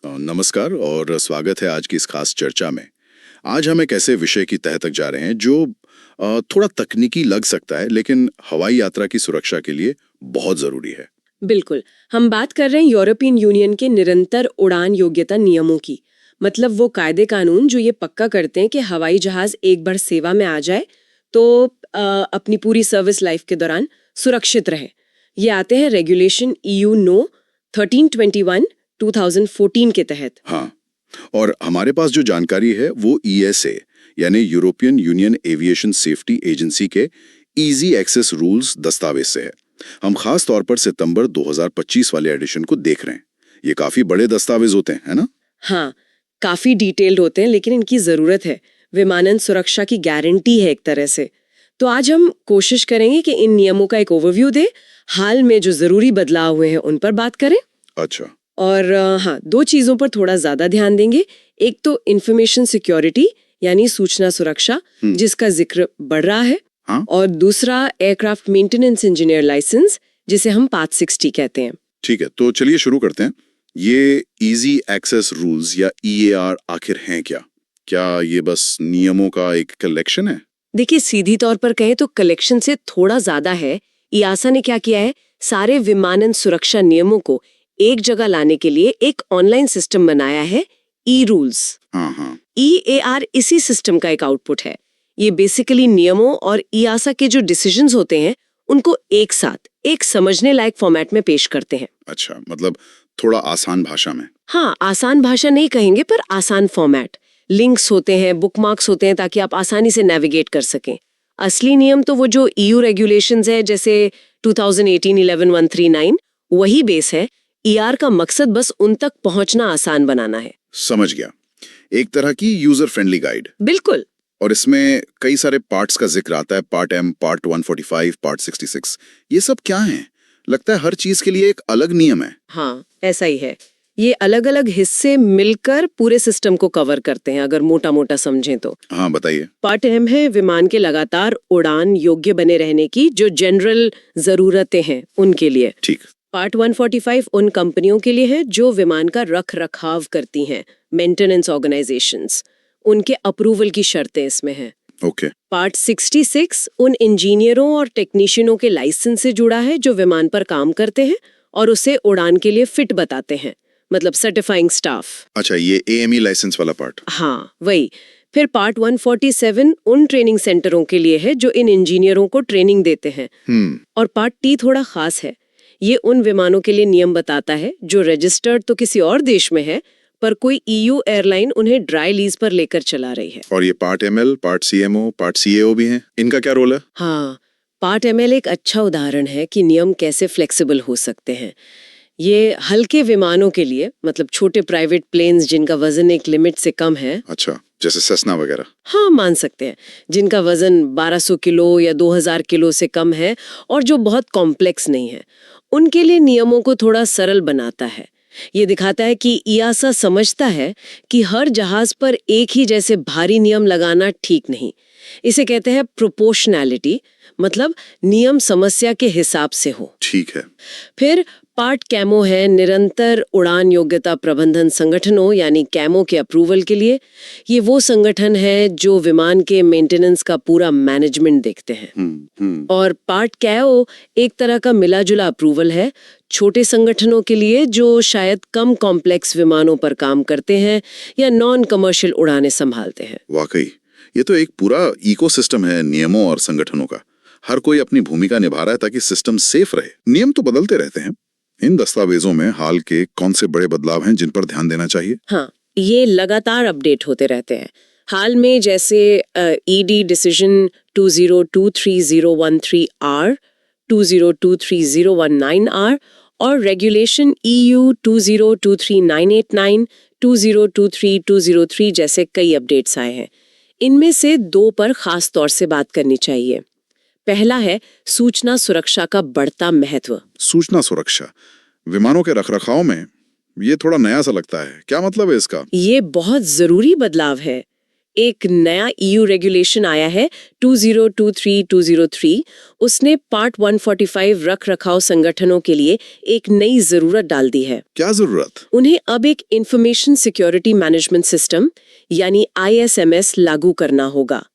नमस्कार और स्वागत है आज की इस खास चर्चा में। आज हम एक ऐसे विषय की तह तक जा रहे हैं जो थोड़ा तकनीकी लग सकता है, लेकिन हवाई यात्रा की सुरक्षा के लिए बहुत जरूरी है। बिल्कुल। हम बात कर रहे हैं यूरोपियन यूनियन के निरंतर उड़ान योग्यता नियमों की। मतलब वो कायदे कानून जो ये पक्का करते हैं कि हवाई जहाज एक बार सेवा में आ जाए तो अपनी पूरी सर्विस लाइफ के दौरान सुरक्षित रहे। ये आते हैं रेगुलेशन EU नो 1321 2014 के तहत। हाँ, और हमारे पास जो जानकारी है वो ESA यानी European union aviation safety agency के इजी एक्सेस रूल्स दस्तावेज से है। हम खास तौर पर सितंबर 2025 वाले एडिशन को देख रहे हैं। ये काफी बड़े दस्तावेज होते हैं, है ना? हाँ, काफी डिटेल्ड होते हैं, लेकिन इनकी जरूरत है। विमानन सुरक्षा की गारंटी है एक तरह से। तो आज हम कोशिश करेंगे कि इन नियमों का एक ओवरव्यू दें, हाल में जो जरूरी बदलाव हुए हैं उन पर बात करें। अच्छा। और हाँ, दो चीजों पर थोड़ा ज्यादा ध्यान देंगे। एक तो इंफॉर्मेशन सिक्योरिटी यानी सूचना सुरक्षा, जिसका जिक्र बढ़ रहा है। हाँ? और दूसरा एयरक्राफ्ट मेंटेनेंस इंजीनियर लाइसेंस, जिसे हम पार्ट 60 कहते हैं। ठीक है, तो चलिए शुरू करते हैं। ये इजी एक्सेस रूल्स या EAR आखिर हैं क्या? क्या ये बस नियमों का एक कलेक्शन है? देखिए, सीधी तौर पर कहें तो कलेक्शन से थोड़ा ज्यादा है। EASA ने क्या किया है, सारे विमानन सुरक्षा नियमों को एक जगह लाने के लिए एक ऑनलाइन सिस्टम बनाया है, E-रूल्स। हाँ। EAR इसी सिस्टम का एक आउटपुट है। ये बेसिकली नियमों और EASA के जो डिसीजंस होते हैं उनको एक साथ एक समझने लायक फॉर्मेट में पेश करते हैं। अच्छा, मतलब थोड़ा आसान भाषा में। हाँ, आसान भाषा नहीं कहेंगे, पर आसान फॉर्मेट। लिंक्स होते हैं, बुकमार्क्स होते हैं, ताकि आप आसानी से नेविगेट कर सकें। असली नियम तो वो जो EU रेगुलेशंस है, जैसे 2018-11-139, वही बेस है। ER का मकसद बस उन तक पहुंचना आसान बनाना है। समझ गया, एक तरह की यूजर फ्रेंडली गाइड। बिल्कुल। और इसमें कई सारे पार्ट्स का जिक्र आता है, पार्ट M, पार्ट 145, पार्ट 66। ये सब क्या है? लगता है हर चीज के लिए एक अलग नियम है। हाँ, ऐसा ही है। ये अलग अलग हिस्से मिलकर पूरे सिस्टम को कवर करते हैं, अगर मोटा मोटा समझें तो। हाँ, बताइए। पार्ट M है विमान के लगातार उड़ान योग्य बने रहने की जो जनरल जरूरतें हैं उनके लिए। ठीक। पार्ट 145 उन कंपनियों के लिए है जो विमान का रख रखाव करती हैं, मेंटेनेंस ऑर्गेनाइजेशंस। उनके अप्रूवल की शर्तें इसमें हैं। ओके। पार्ट 66 उन इंजीनियरों और टेक्नीशियनों के लाइसेंस से जुड़ा है जो विमान पर काम करते हैं और उसे उड़ान के लिए फिट बताते हैं, मतलब सर्टिफाइंग स्टाफ। अच्छा, ये AME लाइसेंस वाला पार्ट। हाँ, वही। फिर पार्ट 147 उन ट्रेनिंग सेंटरों के लिए है जो इन इंजीनियरों को ट्रेनिंग देते हैं। और पार्ट T थोड़ा खास है। ये उन विमानों के लिए नियम बताता है जो रजिस्टर्ड तो किसी और देश में है, पर कोई EU एयरलाइन उन्हें ड्राई लीज पर लेकर चला रही है। और ये part ML, part CMO, part CAO भी हैं। इनका क्या रोल है? हाँ, पार्ट ML एक अच्छा उदाहरण है कि नियम कैसे फ्लेक्सिबल हो सकते हैं। ये हल्के विमानों के लिए, मतलब छोटे प्राइवेट प्लेन्स जिनका वजन एक लिमिट से कम है। अच्छा, जैसे सेस्ना वगैरह। हाँ, मान सकते हैं। जिनका वजन 1200 किलो या 2000 किलो से कम है और जो बहुत कॉम्प्लेक्स नहीं है, उनके लिए नियमों को थोड़ा सरल बनाता है। ये दिखाता है कि EASA समझता है कि हर जहाज पर एक ही जैसे भारी नियम लगाना ठीक नहीं। इसे कहते हैं प्रोपोर्शनैलिटी, मतलब नियम समस्या के हिसाब से हो। ठीक है। फिर पार्ट कैमो है निरंतर उड़ान योग्यता प्रबंधन संगठनों यानी कैमो के अप्रूवल के लिए। ये वो संगठन है जो विमान के मेंटेनेंस का पूरा मैनेजमेंट देखते हैं। और पार्ट कैओ एक तरह का मिला जुला अप्रूवल है छोटे संगठनों के लिए जो शायद कम कॉम्प्लेक्स विमानों पर काम करते हैं या नॉन कमर्शियल उड़ानें संभालते हैं। वाकई ये तो एक पूरा इकोसिस्टम है नियमों और संगठनों का। हर कोई अपनी भूमिका निभा रहा है ताकि सिस्टम सेफ रहे। नियम तो बदलते रहते हैं। इन दस्तावेजों में हाल के कौन से बड़े बदलाव हैं जिन पर ध्यान देना चाहिए? हाँ, ये लगातार अपडेट होते रहते हैं। हाल में जैसे ED डिसीजन 2023-013R, 2023-019R और रेगुलेशन EU 2023-989, 2023-203 जैसे कई अपडेट्स आए हैं। इनमें से दो पर खास तौर से बात करनी चाहिए। पहला है सूचना सुरक्षा का बढ़ता महत्व। सूचना सुरक्षा विमानों के रखरखाव में ये थोड़ा नया सा लगता है। क्या मतलब है इसका? ये बहुत जरूरी बदलाव है। एक नया EU रेगुलेशन आया है 2023-203, उसने पार्ट 145 रख रखाव संगठनों के लिए एक नई जरूरत डाल दी है। क्या जरूरत? उन्हें अब एक इंफॉर्मेशन सिक्योरिटी मैनेजमेंट सिस्टम यानी ISMS लागू करना होगा।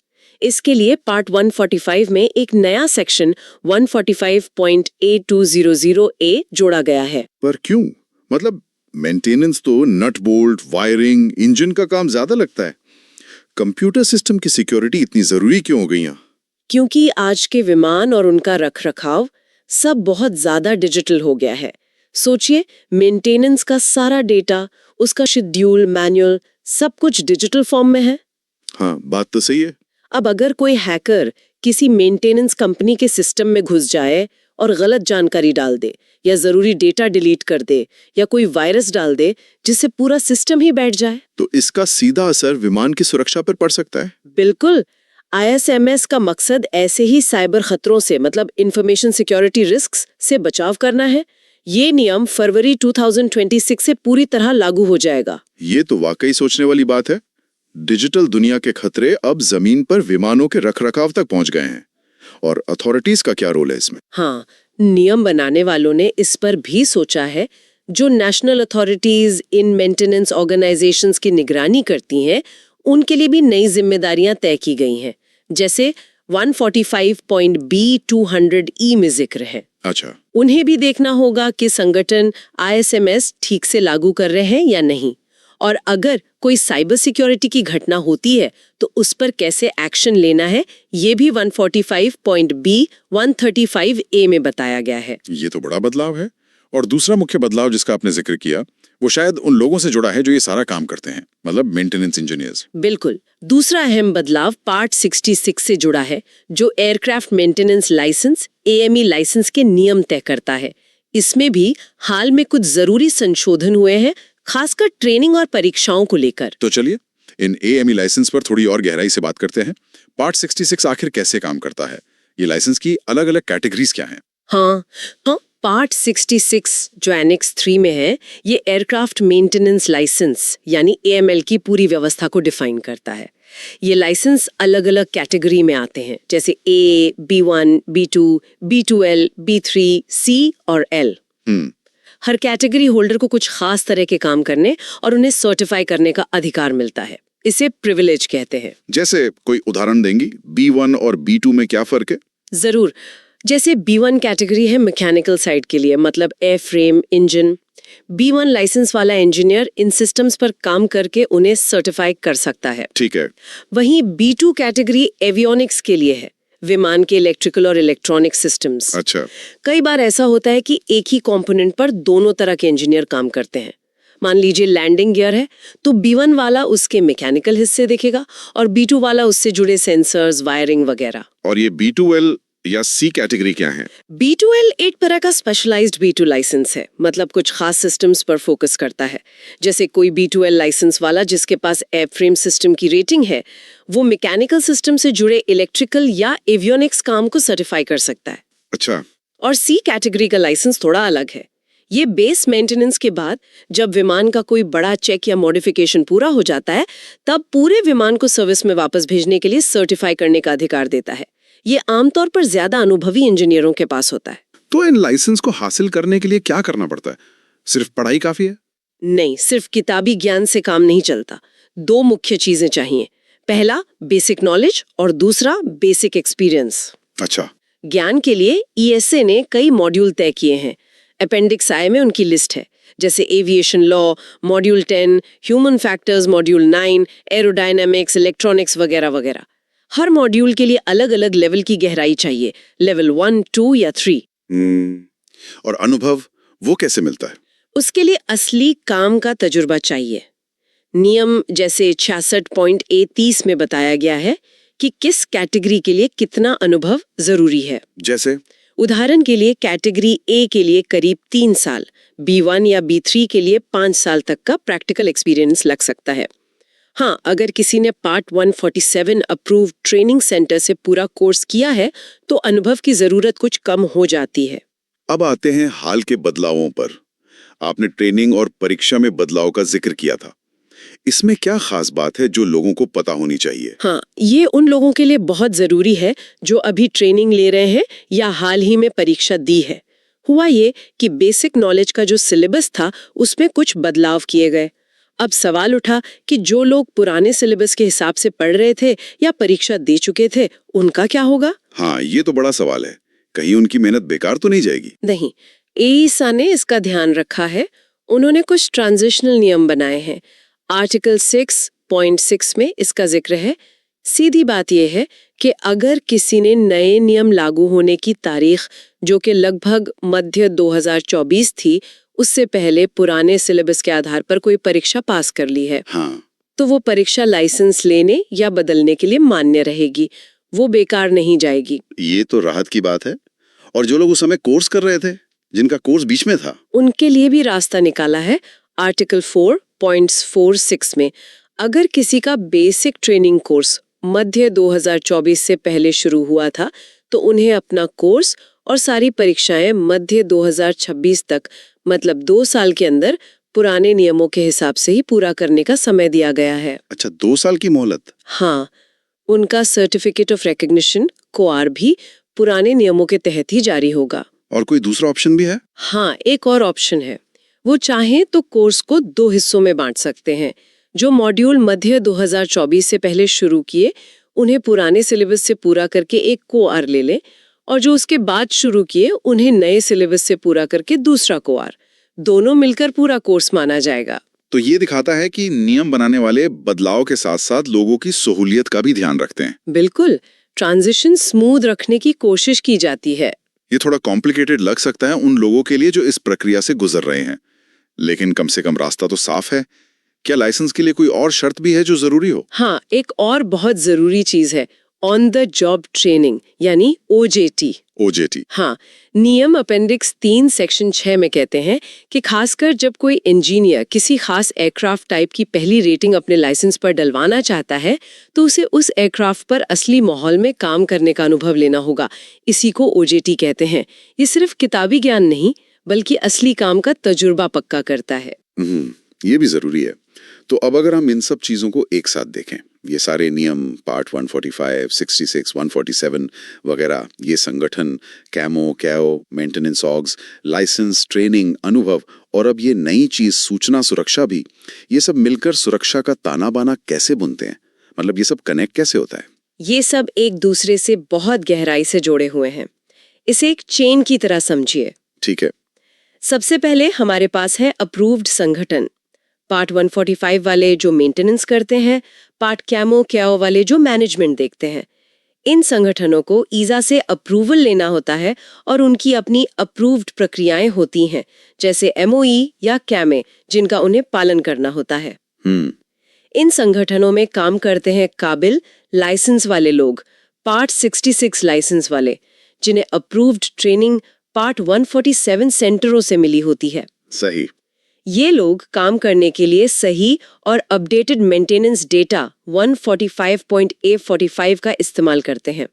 इसके लिए पार्ट 145 में एक नया सेक्शन 145.A200A जोड़ा गया है। पर क्यों? मतलब मेंटेनेंस तो नट बोल्ट, वायरिंग, इंजन का काम ज्यादा लगता है। कंप्यूटर सिस्टम की सिक्योरिटी इतनी जरूरी क्यों हो गई है? क्योंकि आज के विमान और उनका रखरखाव सब बहुत ज्यादा डिजिटल हो गया है। सोचिए, मेंटेनेंस का सारा डेटा, उसका शेड्यूल, मैनुअल, सब कुछ डिजिटल फॉर्म में है। हाँ, बात तो सही है। अब अगर कोई हैकर किसी मेंटेनेंस कंपनी के सिस्टम में घुस जाए और गलत जानकारी डाल दे या जरूरी डेटा डिलीट कर दे या कोई वायरस डाल दे जिससे पूरा सिस्टम ही बैठ जाए, तो इसका सीधा असर विमान की सुरक्षा पर पड़ सकता है। बिल्कुल। ISMS का मकसद ऐसे ही साइबर खतरों से मतलब इंफॉर्मेशन सिक्योरिटी रिस्क्स से बचाव करना है। ये नियम फरवरी 2026 से पूरी तरह लागू हो जाएगा। ये तो वाकई सोचने वाली बात है। डिजिटल दुनिया के खतरे अब जमीन पर विमानों के रखरखाव तक पहुंच गए हैं। और अथॉरिटीज का क्या रोल है इसमें? हाँ, नियम बनाने वालों ने इस पर भी सोचा है। जो national authorities in maintenance organisations की निगरानी करती हैं, उनके लिए भी नई जिम्मेदारियां तय की गई हैं, जैसे 145.B200E में जिक्र है। अच्छा, उन्हें भी देखना होगा कि संगठन ISMS ठीक से लागू कर रहे हैं या नहीं, और अगर कोई साइबर सिक्योरिटी की घटना होती है तो उस पर कैसे एक्शन लेना है, ये भी 145.B135A में बताया गया है। ये तो बड़ा बदलाव है। और दूसरा मुख्य बदलाव जिसका आपने जिक्र किया, वो शायद उन लोगों से जुड़ा है जो ये सारा काम करते हैं, मतलब मेंटेनेंस इंजीनियर्स। बिल्कुल। दूसरा अहम बदलाव पार्ट 66 से जुड़ा है, जो aircraft maintenance licence AME licence के नियम तय करता है। इसमें भी हाल में कुछ जरूरी संशोधन हुए हैं, खासकर ट्रेनिंग और परीक्षाओं को लेकर। तो चलिए इन AME लाइसेंस पर थोड़ी और गहराई से बात करते हैं। पार्ट 66 आखिर कैसे काम करता है? ये लाइसेंस की अलग-अलग कैटेगरीज क्या हैं? हाँ, पार्ट 66 जो एनेक्स 3 में है, ये एयरक्राफ्ट मेंटेनेंस लाइसेंस यानी AML की पूरी व्यवस्था को डिफाइन करता है। ये लाइसेंस अलग-अलग कैटेगरी में आते हैं, जैसे A, B1, B2, B2L, B3, C और L। हर कैटेगरी होल्डर को कुछ खास तरह के काम करने और उन्हें सर्टिफाई करने का अधिकार मिलता है। इसे प्रिविलेज कहते हैं। जैसे कोई उदाहरण देंगी? B1 और B2 में क्या फर्क है? जरूर। जैसे B1 कैटेगरी है मैकेनिकल साइड के लिए, मतलब air frame, engine. B1 licence वाला इंजीनियर इन सिस्टम्स पर काम करके उन्हें सर्टिफाई कर सकता है। ठीक है। वहीं B2 कैटेगरी एवियोनिक्स के लिए है, विमान के इलेक्ट्रिकल और इलेक्ट्रॉनिक सिस्टम्स। अच्छा। कई बार ऐसा होता है कि एक ही कंपोनेंट पर दोनों तरह के इंजीनियर काम करते हैं। मान लीजिए लैंडिंग गियर है, तो B1 वाला उसके मैकेनिकल हिस्से देखेगा और B2 वाला उससे जुड़े सेंसर्स, वायरिंग वगैरह। और ये B2L या C कैटेगरी क्या है? B2L एक तरह का स्पेशलाइज्ड B2 लाइसेंस है, मतलब कुछ खास सिस्टम्स पर फोकस करता है। जैसे कोई B2L लाइसेंस वाला जिसके पास एयरफ्रेम सिस्टम की रेटिंग है, वो मैकेनिकल सिस्टम से जुड़े इलेक्ट्रिकल या एवियोनिक्स काम को सर्टिफाई कर सकता है। अच्छा। और C कैटेगरी का लाइसेंस थोड़ा अलग है। ये बेस मेंटेनेंस के बाद जब विमान का कोई बड़ा चेक या मॉडिफिकेशन पूरा हो जाता है, तब पूरे विमान को सर्विस में वापस भेजने के लिए सर्टिफाई करने का अधिकार देता है। ये आमतौर पर ज्यादा अनुभवी इंजीनियरों के पास होता है। तो इन लाइसेंस को हासिल करने के लिए क्या करना पड़ता है? सिर्फ पढ़ाई काफी है? नहीं, सिर्फ किताबी ज्ञान से काम नहीं चलता। दो मुख्य चीजें चाहिए। पहला बेसिक नॉलेज और दूसरा बेसिक एक्सपीरियंस। अच्छा। ज्ञान के लिए ESA ने कई मॉड्यूल तय किए हैं। अपेंडिक्स I में उनकी लिस्ट है, जैसे aviation law, module 10, human factors module 9, aerodynamics, electronics वगैरह वगैरह। हर मॉड्यूल के लिए अलग अलग लेवल की गहराई चाहिए, लेवल 1, 2 या 3। और अनुभव वो कैसे मिलता है? उसके लिए असली काम का तजुर्बा चाहिए। नियम जैसे 66.A30 में बताया गया है कि किस कैटेगरी के लिए कितना अनुभव जरूरी है। जैसे उदाहरण के लिए कैटेगरी A के लिए करीब 3 साल, B1 या B3 के लिए 5 साल तक का प्रैक्टिकल एक्सपीरियंस लग सकता है। हाँ, अगर किसी ने पार्ट 147 अप्रूव्ड ट्रेनिंग सेंटर से पूरा कोर्स किया है तो अनुभव की जरूरत कुछ कम हो जाती है। अब आते हैं हाल के बदलावों पर। आपने ट्रेनिंग और परीक्षा में बदलाव का जिक्र किया था। इसमें क्या खास बात है जो लोगों को पता होनी चाहिए? हाँ, ये उन लोगों के लिए बहुत जरूरी है जो अभी ट्रेनिंग ले रहे हैं या हाल ही में परीक्षा दी है। हुआ ये कि बेसिक नॉलेज का जो सिलेबस था उसमें कुछ बदलाव किए गए। अब सवाल उठा कि जो लोग पुराने सिलेबस के हिसाब से पढ़ रहे थे या परीक्षा दे चुके थे, उनका क्या होगा? हाँ, ये तो बड़ा सवाल है। कहीं उनकी मेहनत बेकार तो नहीं जाएगी? नहीं, एईसा ने इसका ध्यान रखा है। उन्होंने कुछ ट्रांजिशनल नियम बनाए हैं। आर्टिकल 6.6 में इसका जिक्र है। सीधी बात यह है कि अगर किसी ने नए नियम लागू होने की तारीख, जो कि लगभग मध्य 2024 थी, उससे पहले पुराने सिलेबस के आधार पर कोई परीक्षा पास कर ली है, हाँ, तो वो परीक्षा लाइसेंस लेने या बदलने के लिए मान्य रहेगी। वो बेकार नहीं जाएगी। ये तो राहत की बात है। और जो लोग उस समय कोर्स कर रहे थे, जिनका कोर्स बीच में था, उनके लिए भी रास्ता निकाला है। आर्टिकल 4.46 में अगर किसी का बेसिक ट्रेनिंग कोर्स मध्य 2024 से पहले शुरू हुआ था, तो उन्हें अपना कोर्स और सारी परीक्षाएं मध्य 2026 तक, मतलब 2 साल के अंदर पुराने नियमों के हिसाब से ही पूरा करने का समय दिया गया है। अच्छा, 2 साल की मोहलत? हाँ, उनका सर्टिफिकेट ऑफ रिकॉग्निशन कोआर भी पुराने नियमों के तहत ही जारी होगा। और कोई दूसरा ऑप्शन भी है? हाँ, एक और ऑप्शन है। वो चाहें तो कोर्स को 2 हिस्सों में बांट सकते हैं। जो मॉड्यूल मध्य 2024 से पहले शुरू किए, उन्हें पुराने सिलेबस से पूरा करके एक कोआर ले लें, और जो उसके बाद शुरू किए, उन्हें नए सिलेबस से पूरा करके दूसरा कोआर। दोनों मिलकर पूरा कोर्स माना जाएगा। तो ये दिखाता है कि नियम बनाने वाले बदलाव के साथ साथ लोगों की सहूलियत का भी ध्यान रखते हैं। बिल्कुल, ट्रांजिशन स्मूथ रखने की कोशिश की जाती है। ये थोड़ा कॉम्प्लिकेटेड लग सकता है उन लोगों के लिए जो इस प्रक्रिया से गुजर रहे हैं, लेकिन कम से कम रास्ता तो साफ है। क्या लाइसेंस के लिए कोई और शर्त भी है जो जरूरी हो? हाँ, एक और बहुत जरूरी चीज है, ऑन द जॉब ट्रेनिंग, यानी OJT। OJT? हाँ, नियम अपेंडिक्स 3 सेक्शन 6 में कहते हैं कि खासकर जब कोई इंजीनियर किसी खास एयरक्राफ्ट टाइप की पहली रेटिंग अपने लाइसेंस पर डलवाना चाहता है, तो उसे उस एयरक्राफ्ट पर असली माहौल में काम करने का अनुभव लेना होगा। इसी को OJT कहते हैं। ये सिर्फ किताबी ज्ञान नहीं, बल्कि असली काम का तजुर्बा पक्का करता है। ये भी जरूरी है। तो अब अगर हम इन सब चीजों को एक साथ देखें, ये सारे नियम, पार्ट 145, 66, 147 वगैरह, ये संगठन, CAMO, CAO, maintenance orgs, licence, training, अनुभव, और अब ये नई चीज सूचना सुरक्षा भी, ये सब मिलकर सुरक्षा का ताना बाना कैसे बुनते हैं? मतलब ये सब कनेक्ट कैसे होता है? ये सब एक दूसरे से बहुत गहराई से जुड़े हुए हैं। इसे एक चेन की तरह समझिए। ठीक है। सबसे पहले हमारे पास है अप्रूव्ड संगठन। पार्ट 145 वाले जो मेंटेनेंस करते हैं, पार्ट कैमो कैओ वाले जो मैनेजमेंट देखते हैं। इन संगठनों को ईजा से अप्रूवल लेना होता है और उनकी अपनी अप्रूव्ड प्रक्रियाएं होती हैं, जैसे MOE या कैमे, जिनका उन्हें पालन करना होता है। इन संगठनों में काम करते हैं काबिल लाइसेंस वाले लोग, पार्ट 66 लाइसेंस वाले, जिन्हें अप्रूव्ड ट्रेनिंग पार्ट 147 सेंटरों से मिली होती है। सही। ये लोग काम करने के लिए सही और अपडेटेड मेंटेनेंस डेटा 145.A45 का इस्तेमाल करते हैं।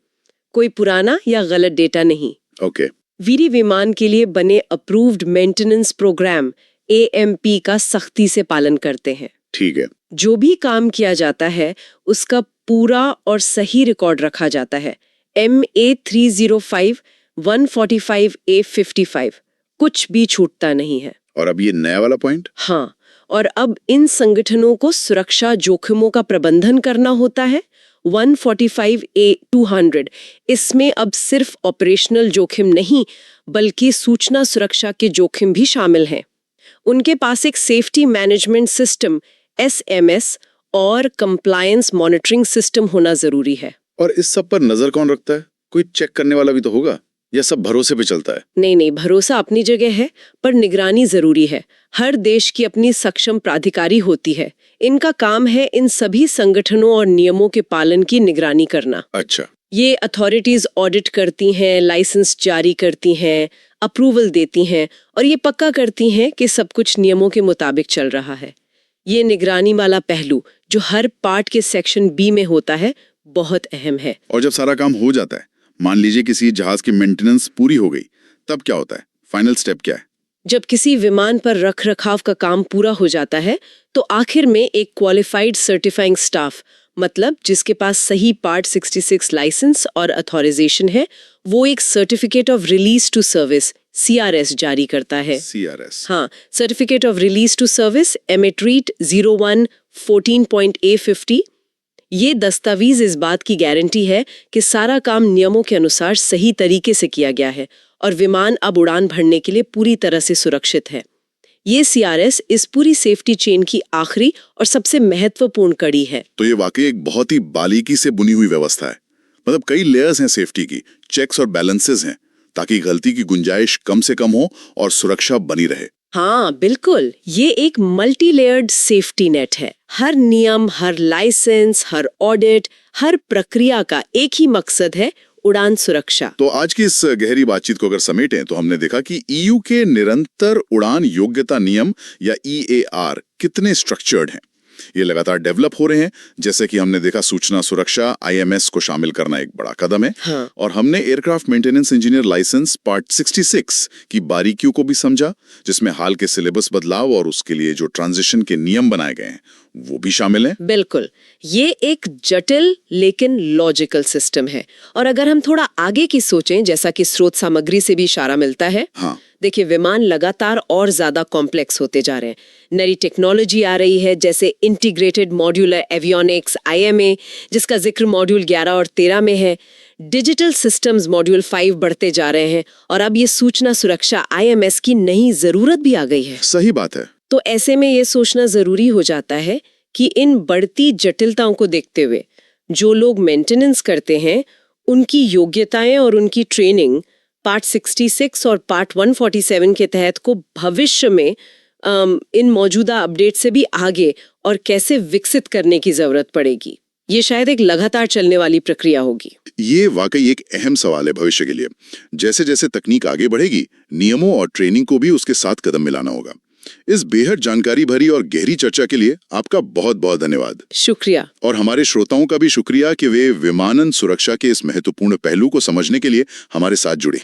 कोई पुराना या गलत डेटा नहीं। ओके। वीरी विमान के लिए बने अप्रूव्ड मेंटेनेंस प्रोग्राम AMP का सख्ती से पालन करते हैं। ठीक है। जो भी काम किया जाता है उसका पूरा और सही रिकॉर्ड रखा जाता है। MA305 145A55, कुछ भी छूटता नहीं है। और अब ये नया वाला पॉइंट? हाँ, और अब इन संगठनों को सुरक्षा जोखिमों का प्रबंधन करना होता है। 145A200, इसमें अब सिर्फ ऑपरेशनल जोखिम नहीं, बल्कि सूचना सुरक्षा के जोखिम भी शामिल हैं। उनके पास एक सेफ्टी मैनेजमेंट सिस्टम SMS और कंप्लायंस मॉनिटरिंग सिस्टम होना जरूरी है। और इस सब पर नजर कौन रखता है? कोई चेक करने वाला भी तो होगा, या सब भरोसे पे चलता है? नहीं, भरोसा अपनी जगह है, पर निगरानी जरूरी है। हर देश की अपनी सक्षम प्राधिकारी होती है। इनका काम है इन सभी संगठनों और नियमों के पालन की निगरानी करना। अच्छा। ये अथॉरिटीज ऑडिट करती हैं, लाइसेंस जारी करती हैं, अप्रूवल देती हैं, और ये पक्का करती हैं कि सब कुछ नियमों के मुताबिक चल रहा है। ये निगरानी वाला पहलू, जो हर पार्ट के सेक्शन B में होता है, बहुत अहम है। और जब सारा काम हो जाता है, मान लीजिए किसी जहाज की मेंटेनेंस पूरी हो गई, तब क्या होता है? फाइनल स्टेप क्या है? जब किसी विमान पर रखरखाव का काम पूरा हो जाता है तो आखिर में एक क्वालिफाइड सर्टिफाइंग स्टाफ, मतलब जिसके पास सही पार्ट 66 लाइसेंस और अथॉराइजेशन है, वो एक certificate of release to service CRS जारी करता है। CRS। हाँ, certificate of release to service एमेट्रीट 01-14.A50। ये दस्तावेज इस बात की गारंटी है कि सारा काम नियमों के अनुसार सही तरीके से किया गया है और विमान अब उड़ान भरने के लिए पूरी तरह से सुरक्षित है। ये CRS इस पूरी सेफ्टी चेन की आखिरी और सबसे महत्वपूर्ण कड़ी है। तो ये वाकई एक बहुत ही बारीकी से बुनी हुई व्यवस्था है। मतलब कई लेयर्स हैं सेफ्टी की, चेक्स और बैलेंसेस हैं, ताकि गलती की गुंजाइश कम से कम हो और सुरक्षा बनी रहे। हाँ बिल्कुल, ये एक मल्टी लेयर्ड सेफ्टी नेट है। हर नियम, हर लाइसेंस, हर ऑडिट, हर प्रक्रिया का एक ही मकसद है, उड़ान सुरक्षा। तो आज की इस गहरी बातचीत को अगर समेटें तो हमने देखा कि EU के निरंतर उड़ान योग्यता नियम या EAR कितने स्ट्रक्चर्ड हैं। ये लगातार डेवलप हो रहे हैं, जैसे कि हमने देखा सूचना सुरक्षा IMS को शामिल करना एक बड़ा कदम है। हाँ। और हमने aircraft maintenance engineer licence part 66 की बारीकियों को भी समझा, जिसमें हाल के सिलेबस बदलाव और उसके लिए जो ट्रांजिशन के नियम बनाए गए हैं वो भी शामिल हैं। बिल्कुल, ये एक जटिल लेकिन लॉजिकल सिस्टम है। और अगर हम थोड़ा आगे की सोचें, जैसा कि स्रोत सामग्री से भी इशारा मिलता है, हाँ। देखिए विमान लगातार और ज्यादा कॉम्प्लेक्स होते जा रहे हैं। नई टेक्नोलॉजी आ रही है, जैसे इंटीग्रेटेड मॉड्यूलर एवियोनिक्स IMA, जिसका जिक्र मॉड्यूल 11 और 13 में है। डिजिटल सिस्टम्स मॉड्यूल 5 बढ़ते जा रहे हैं और अब ये सूचना सुरक्षा IMS की नई जरूरत भी आ गई है। सही बात है। तो ऐसे में ये सोचना जरूरी हो जाता है कि इन बढ़ती जटिलताओं को देखते हुए जो लोग मेंटेनेंस करते हैं, उनकी योग्यताएं और उनकी ट्रेनिंग पार्ट 66 और पार्ट 147 के तहत को भविष्य में इन मौजूदा अपडेट से भी आगे और कैसे विकसित करने की जरूरत पड़ेगी। ये शायद एक लगातार चलने वाली प्रक्रिया होगी। ये वाकई एक अहम सवाल है भविष्य के लिए। जैसे जैसे तकनीक आगे बढ़ेगी, नियमों और ट्रेनिंग को भी उसके साथ कदम मिलाना होगा। इस बेहद जानकारी भरी और गहरी चर्चा के लिए आपका बहुत बहुत धन्यवाद। शुक्रिया। और हमारे श्रोताओं का भी शुक्रिया कि वे विमानन सुरक्षा के इस महत्वपूर्ण पहलू को समझने के लिए हमारे साथ जुड़े।